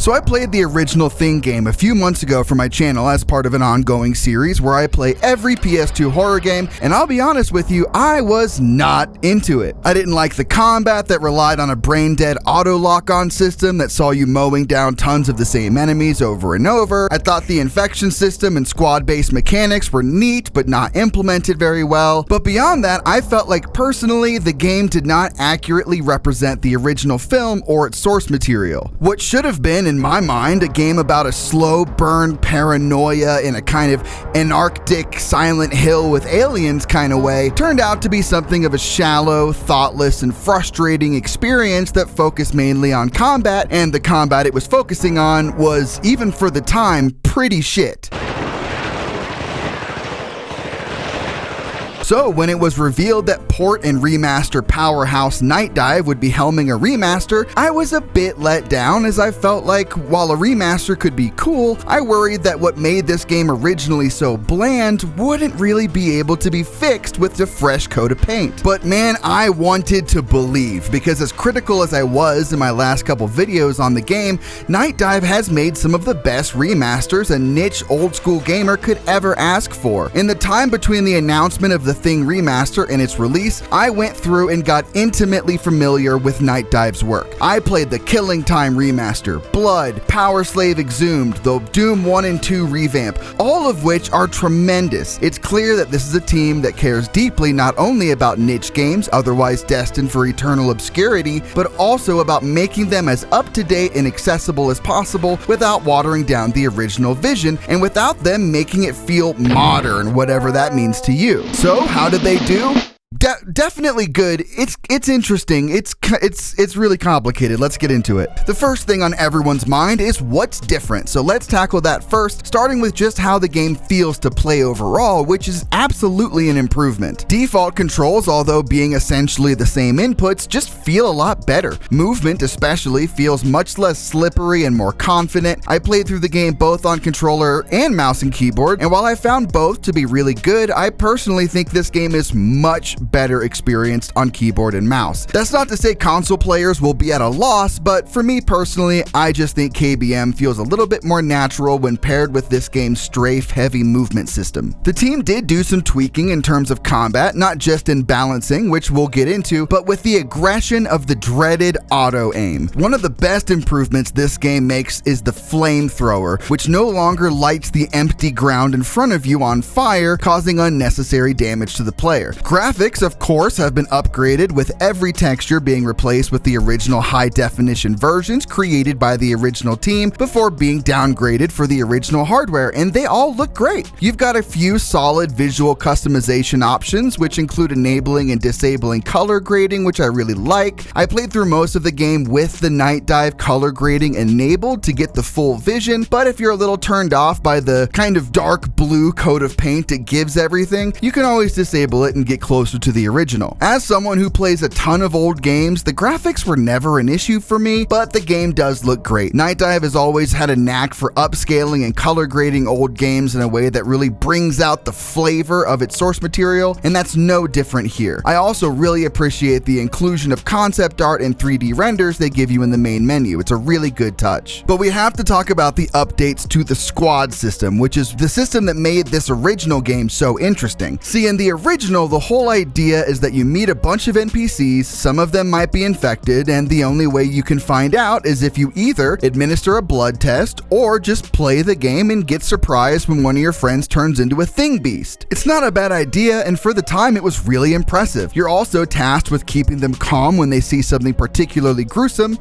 So I played the original Thing game a few months ago for my channel as part of an ongoing series where I play every PS2 horror game, and I'll be honest with you, I was not into it. I didn't like the combat that relied on a brain-dead auto lock-on system that saw you mowing down tons of the same enemies over and over. I thought the infection system and squad-based mechanics were neat but not implemented very well. But beyond that, I felt like personally the game did not accurately represent the original film or its source material. What should have been, in my mind, a game about a slow burn paranoia in a kind of anarchic Silent Hill with aliens kind of way turned out to be something of a shallow, thoughtless, and frustrating experience that focused mainly on combat, and the combat it was focusing on was, even for the time, pretty shit. So when it was revealed that port and remaster powerhouse Nightdive would be helming a remaster, I was a bit let down, as I felt like while a remaster could be cool, I worried that what made this game originally so bland wouldn't really be able to be fixed with a fresh coat of paint. But man, I wanted to believe, because as critical as I was in my last couple videos on the game, Nightdive has made some of the best remasters a niche old school gamer could ever ask for. In the time between the announcement of the Thing remaster and its release, I went through and got intimately familiar with Nightdive's work. I played the Killing Time remaster, Blood, Power Slave Exhumed, the Doom 1 and 2 revamp, all of which are tremendous. It's clear that this is a team that cares deeply not only about niche games, otherwise destined for eternal obscurity, but also about making them as up-to-date and accessible as possible without watering down the original vision and without them making it feel modern, whatever that means to you. So how did they do? Definitely good. It's interesting. It's really complicated. Let's get into it. The first thing on everyone's mind is what's different. So let's tackle that first, starting with just how the game feels to play overall, which is absolutely an improvement. Default controls, although being essentially the same inputs, just feel a lot better. Movement especially feels much less slippery and more confident. I played through the game both on controller and mouse and keyboard, and while I found both to be really good, I personally think this game is much better experienced on keyboard and mouse. That's not to say console players will be at a loss, but for me personally, I just think KBM feels a little bit more natural when paired with this game's strafe-heavy movement system. The team did do some tweaking in terms of combat, not just in balancing, which we'll get into, but with the aggression of the dreaded auto-aim. One of the best improvements this game makes is the flamethrower, which no longer lights the empty ground in front of you on fire, causing unnecessary damage to the player. Graphics, of course, have been upgraded, with every texture being replaced with the original high-definition versions created by the original team before being downgraded for the original hardware, and they all look great. You've got a few solid visual customization options, which include enabling and disabling color grading, which I really like. I played through most of the game with the Nightdive color grading enabled to get the full vision, but if you're a little turned off by the kind of dark blue coat of paint it gives everything, you can always disable it and get closer to the original. As someone who plays a ton of old games, the graphics were never an issue for me, but the game does look great. Nightdive has always had a knack for upscaling and color grading old games in a way that really brings out the flavor of its source material, and that's no different here. I also really appreciate the inclusion of concept art and 3D renders they give you in the main menu. It's a really good touch. But we have to talk about the updates to the squad system, which is the system that made this original game so interesting. See, in the original, the whole idea is that you meet a bunch of NPCs, some of them might be infected, and the only way you can find out is if you either administer a blood test or just play the game and get surprised when one of your friends turns into a thing beast. It's not a bad idea, and for the time it was really impressive. You're also tasked with keeping them calm when they see something particularly gruesome,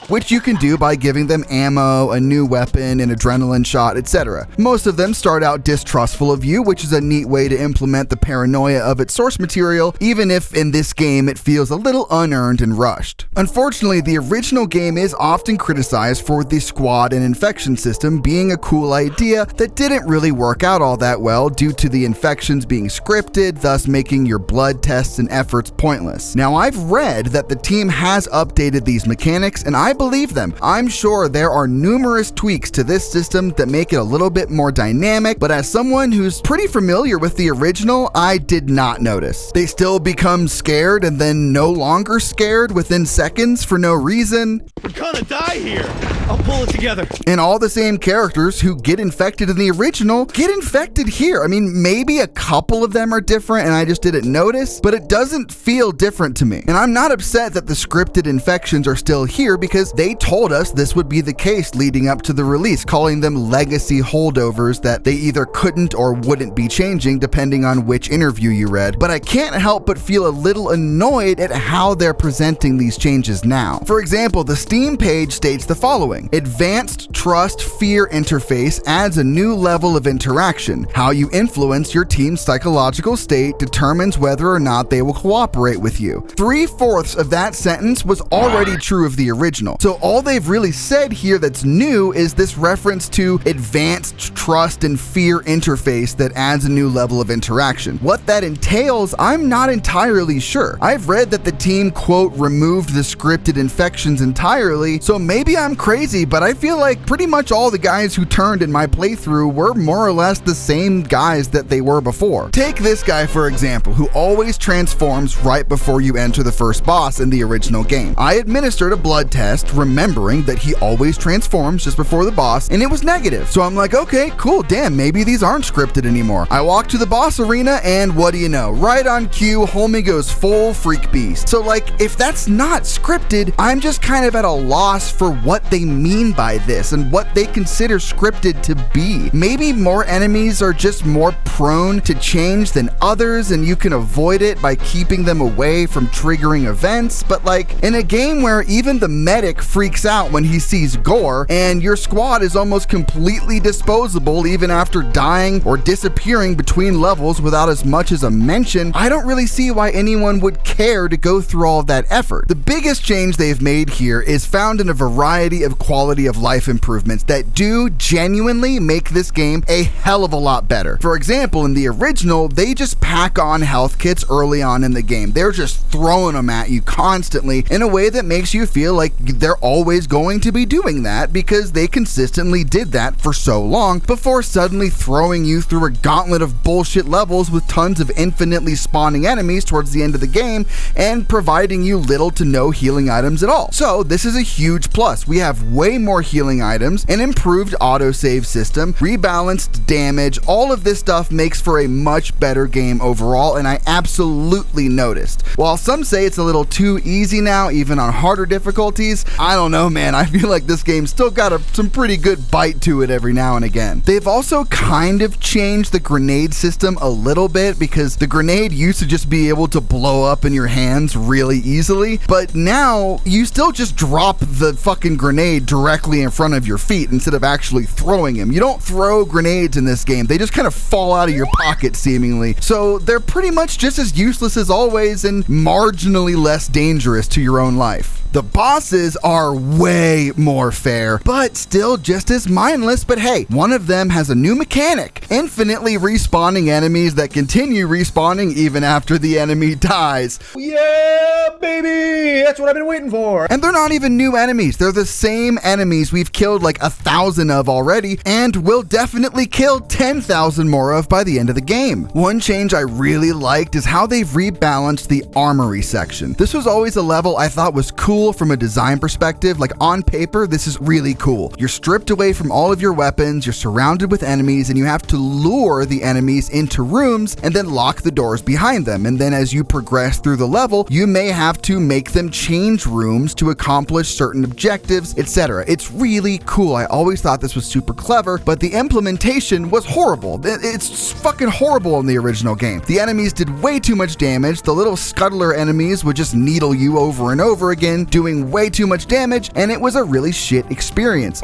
which you can do by giving them ammo, a new weapon, an adrenaline shot, etc. Most of them start out distrustful of you, which is a neat way to implement the paranoia of its source material, even if in this game it feels a little unearned and rushed. Unfortunately, the original game is often criticized for the squad and infection system being a cool idea that didn't really work out all that well due to the infections being scripted, thus making your blood tests and efforts pointless. Now, I've read that the team has updated these mechanics, and I believe them. I'm sure there are numerous tweaks to this system that make it a little bit more dynamic, but as someone who's pretty familiar with the original, I did not notice. They still become scared and then no longer scared within seconds for no reason. We're gonna die here. I'll pull it together. And all the same characters who get infected in the original get infected here. I mean, maybe a couple of them are different and I just didn't notice, but it doesn't feel different to me. And I'm not upset that the scripted infections are still here because they told us this would be the case leading up to the release, calling them legacy holdovers that they either couldn't or wouldn't be changing depending on which interview you read. But I can't help but feel a little annoyed at how they're presenting these changes now. For example, the Steam page states the following: Advanced Trust Fear interface adds a new level of interaction. How you influence your team's psychological state determines whether or not they will cooperate with you. 3/4 of that sentence was already true of the original. So all they've really said here that's new is this reference to Advanced Trust and Fear interface that adds a new level of interaction. What that entails, I'm not entirely sure. I've read that the team, quote, removed the scripted infections entirely, so maybe I'm crazy, but I feel like pretty much all the guys who turned in my playthrough were more or less the same guys that they were before. Take this guy for example, who always transforms right before you enter the first boss in the original game. I administered a blood test remembering that he always transforms just before the boss, and it was negative. So I'm like, okay, cool, damn, maybe these aren't scripted anymore. I walk to the boss arena and what do you know? Right on cue, homie goes full freak beast. So like, if that's not scripted, I'm just kind of at a loss for what they mean by this and what they consider scripted to be. Maybe more enemies are just more prone to change than others and you can avoid it by keeping them away from triggering events, but like in a game where even the medic freaks out when he sees gore and your squad is almost completely disposable even after dying or disappearing between levels without as much as a mention, I don't really see why anyone would care to go through all of that effort. The biggest change they've made here is found in a variety of quality of life improvements that do genuinely make this game a hell of a lot better. For example, in the original, they just pack on health kits early on in the game. They're just throwing them at you constantly in a way that makes you feel like they're always going to be doing that because they consistently did that for so long before suddenly throwing you through a gauntlet of bullshit levels with tons of infinitely spawning enemies towards the end of the game and providing you little to no healing items at all. So this is a huge plus. We have way more healing items, an improved autosave system, rebalanced damage. All of this stuff makes for a much better game overall, and I absolutely noticed. While some say it's a little too easy now, even on harder difficulties, I don't know, man. I feel like this game's still got some pretty good bite to it every now and again. They've also kind of changed the grenade system a little bit because the grenade used to just be able to blow up in your hands really easily, but now you still just drop the fucking grenade directly in front of your feet instead of actually throwing them. You don't throw grenades in this game. They just kind of fall out of your pocket seemingly. So they're pretty much just as useless as always and marginally less dangerous to your own life. The bosses are way more fair, but still just as mindless. But hey, one of them has a new mechanic, infinitely respawning enemies that continue respawning even after the enemy dies. Yeah, baby! That's what I've been waiting for. And they're not even new enemies. They're the same enemies we've killed like 1,000 of already, and will definitely kill 10,000 more of by the end of the game. One change I really liked is how they've rebalanced the armory section. This was always a level I thought was cool from a design perspective. Like on paper, this is really cool. You're stripped away from all of your weapons, you're surrounded with enemies, and you have to lure the enemies into rooms and then lock the doors behind them. And then as you progress through the level, you may have to make them change rooms to accomplish certain objectives, etc. It's really cool. I always thought this was super clever, but the implementation was horrible. It's fucking horrible in the original game. The enemies did way too much damage. The little scuttler enemies would just needle you over and over again, doing way too much damage, and it was a really shit experience.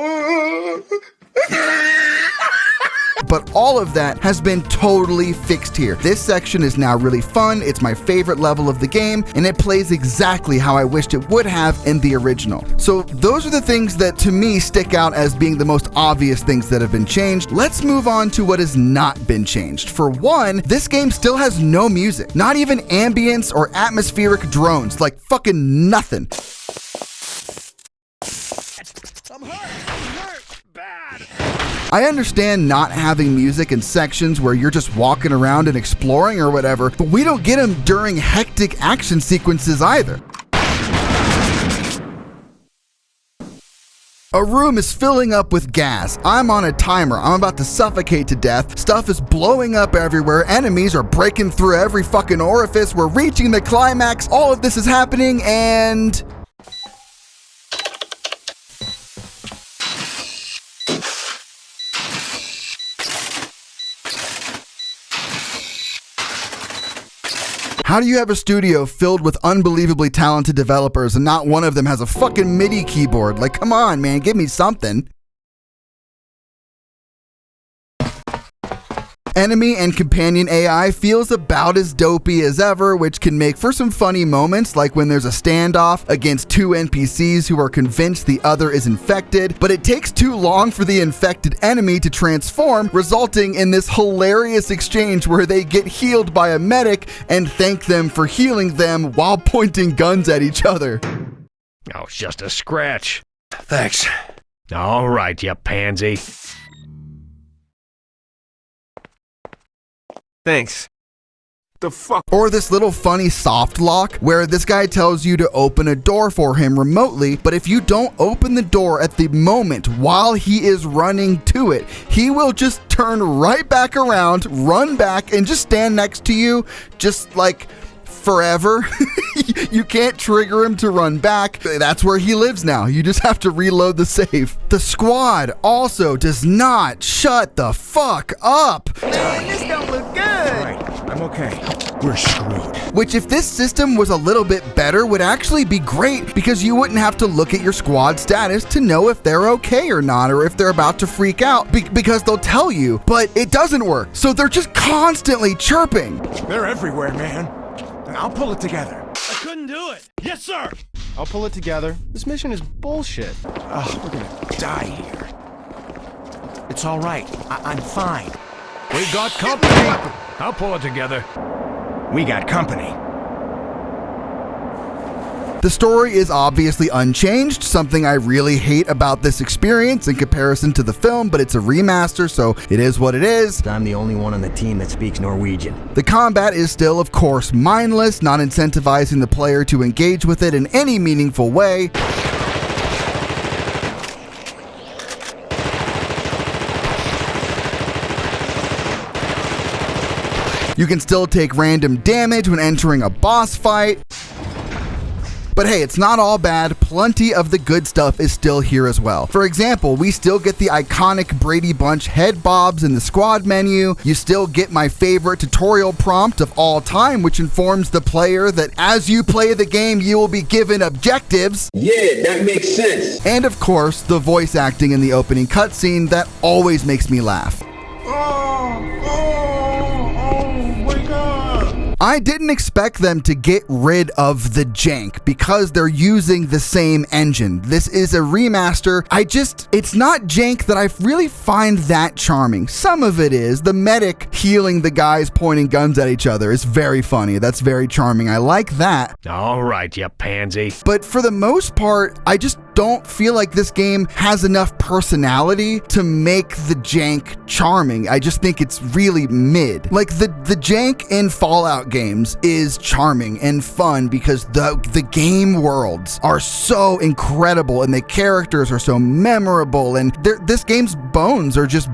But all of that has been totally fixed here. This section is now really fun. It's my favorite level of the game, and it plays exactly how I wished it would have in the original. So those are the things that to me stick out as being the most obvious things that have been changed. Let's move on to what has not been changed. For one, this game still has no music, not even ambience or atmospheric drones, like fucking nothing. I'm hurt, bad. I understand not having music in sections where you're just walking around and exploring or whatever, but we don't get them during hectic action sequences either. A room is filling up with gas. I'm on a timer. I'm about to suffocate to death. Stuff is blowing up everywhere. Enemies are breaking through every fucking orifice. We're reaching the climax. All of this is happening and... How do you have a studio filled with unbelievably talented developers and not one of them has a fucking MIDI keyboard? Like, come on, man, give me something. Enemy and companion AI feels about as dopey as ever, which can make for some funny moments, like when there's a standoff against two NPCs who are convinced the other is infected, but it takes too long for the infected enemy to transform, resulting in this hilarious exchange where they get healed by a medic and thank them for healing them while pointing guns at each other. Oh, it's just a scratch. Thanks. All right, you pansy. Thanks. The fuck? Or this little funny soft lock where this guy tells you to open a door for him remotely, but if you don't open the door at the moment while he is running to it, he will just turn right back around, run back, and just stand next to you, just like forever. You can't trigger him to run back. That's where he lives now. You just have to reload the save. The squad also does not shut the fuck up. Man, this don't look good. Right, I'm okay. We're screwed. Which, if this system was a little bit better, would actually be great because you wouldn't have to look at your squad status to know if they're okay or not, or if they're about to freak out, because they'll tell you, but it doesn't work. So they're just constantly chirping. They're everywhere, man. I'll pull it together. I couldn't do it. Yes, sir. I'll pull it together. This mission is bullshit. Oh, we're gonna die here. It's all right. I'm fine. We got company. I'll pull it together. We got company. The story is obviously unchanged, something I really hate about this experience in comparison to the film, but it's a remaster, so it is what it is. I'm the only one on the team that speaks Norwegian. The combat is still, of course, mindless, not incentivizing the player to engage with it in any meaningful way. You can still take random damage when entering a boss fight. But hey, it's not all bad. Plenty of the good stuff is still here as well. For example, we still get the iconic Brady Bunch head bobs in the squad menu. You still get my favorite tutorial prompt of all time, which informs the player that as you play the game, you will be given objectives. Yeah, that makes sense. And of course, the voice acting in the opening cutscene that always makes me laugh. I didn't expect them to get rid of the jank because they're using the same engine. This is a remaster. It's not jank that I really find that charming. Some of it is. The medic healing the guys pointing guns at each other is very funny. That's very charming. I like that. All right, you pansy. But for the most part, I just don't feel like this game has enough personality to make the jank charming. I just think it's really mid. Like the jank in Fallout games is charming and fun because the game worlds are so incredible and the characters are so memorable, and this game's bones are just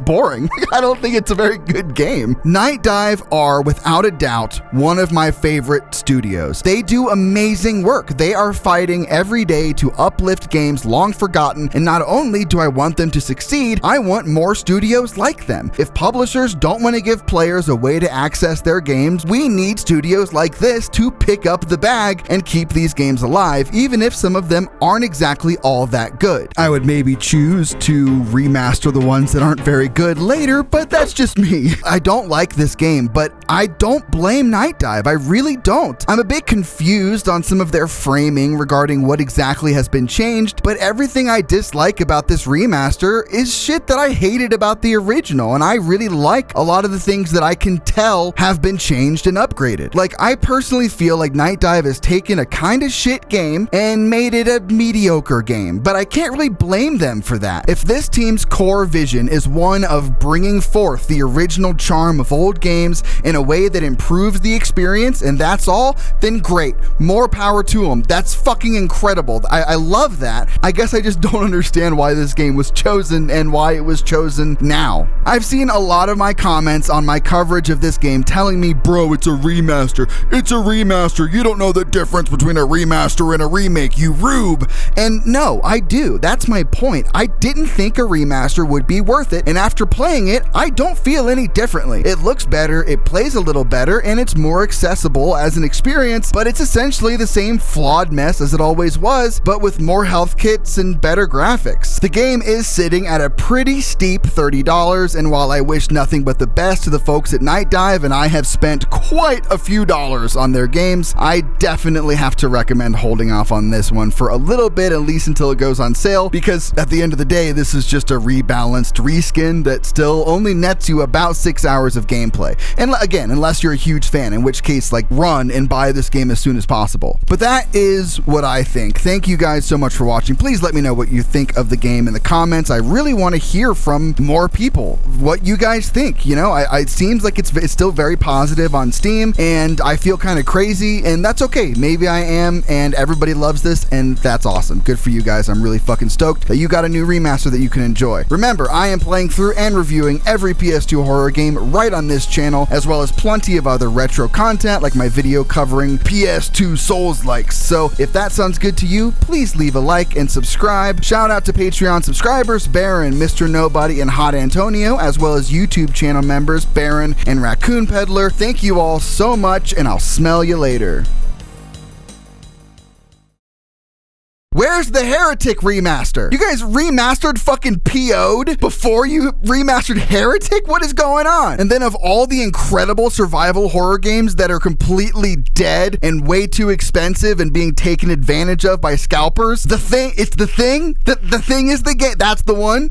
boring. I don't think it's a very good game. Nightdive are without a doubt one of my favorite studios. They do amazing work. They are fighting every day to uplift games long forgotten, and not only do I want them to succeed, I want more studios like them. If publishers don't want to give players a way to access their games, we need studios like this to pick up the bag and keep these games alive, even if some of them aren't exactly all that good. I would maybe choose to remaster the ones that aren't very good later, but that's just me. I don't like this game, but I don't blame Nightdive. I really don't. I'm a bit confused on some of their framing regarding what exactly exactly has been changed, but everything I dislike about this remaster is shit that I hated about the original, and I really like a lot of the things that I can tell have been changed and upgraded. Like, I personally feel like Nightdive has taken a kind of shit game and made it a mediocre game, but I can't really blame them for that. If this team's core vision is one of bringing forth the original charm of old games in a way that improves the experience, and that's all, then great. More power to them. That's fucking incredible. I love that. I guess I just don't understand why this game was chosen and why it was chosen now. I've seen a lot of my comments on my coverage of this game telling me, bro, it's a remaster. It's a remaster. You don't know the difference between a remaster and a remake, you rube. And no, I do. That's my point. I didn't think a remaster would be worth it, and after playing it, I don't feel any differently. It looks better, it plays a little better, and it's more accessible as an experience, but it's essentially the same flawed mess as it always was, but with more health kits and better graphics. The game is sitting at a pretty steep $30, and while I wish nothing but the best to the folks at Nightdive, and I have spent quite a few dollars on their games, I definitely have to recommend holding off on this one for a little bit, at least until it goes on sale, because at the end of the day, this is just a rebalanced reskin that still only nets you about 6 hours of gameplay. And again, unless you're a huge fan, in which case, like, run and buy this game as soon as possible. But that is what I think. Thank you guys so much for watching. Please let me know what you think of the game in the comments. I really want to hear from more people what you guys think. You know, it seems like it's still very positive on Steam, and I feel kind of crazy, and that's okay. Maybe I am, and everybody loves this, and that's awesome. Good for you guys. I'm really fucking stoked that you got a new remaster that you can enjoy. Remember, I am playing through and reviewing every PS2 horror game right on this channel, as well as plenty of other retro content like my video covering PS2 Souls-likes. So if that sounds good to you, please leave a like and subscribe. Shout out to Patreon subscribers Baron, Mr. Nobody, and Hot Antonio, as well as YouTube channel members Baron and Racoon Peddlar. Thank you all so much, and I'll smell you later. Where's the Heretic remaster? You guys remastered fucking PO'd before you remastered Heretic? What is going on? And then of all the incredible survival horror games that are completely dead and way too expensive and being taken advantage of by scalpers, The Thing is the game. That's the one.